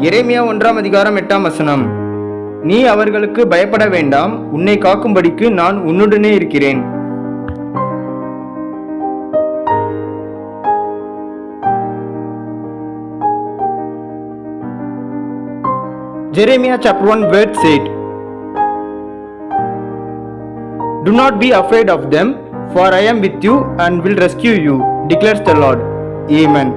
எரேமியா 1:8 நீ அவர்களுக்கு பயப்பட வேண்டாம், உன்னை காக்கும்படிக்கு நான் உன்னுடனே இருக்கிறேன். Jeremiah chapter 1 verse 8. Do not be afraid of them, for I am with you and will rescue you, declares the Lord. Amen.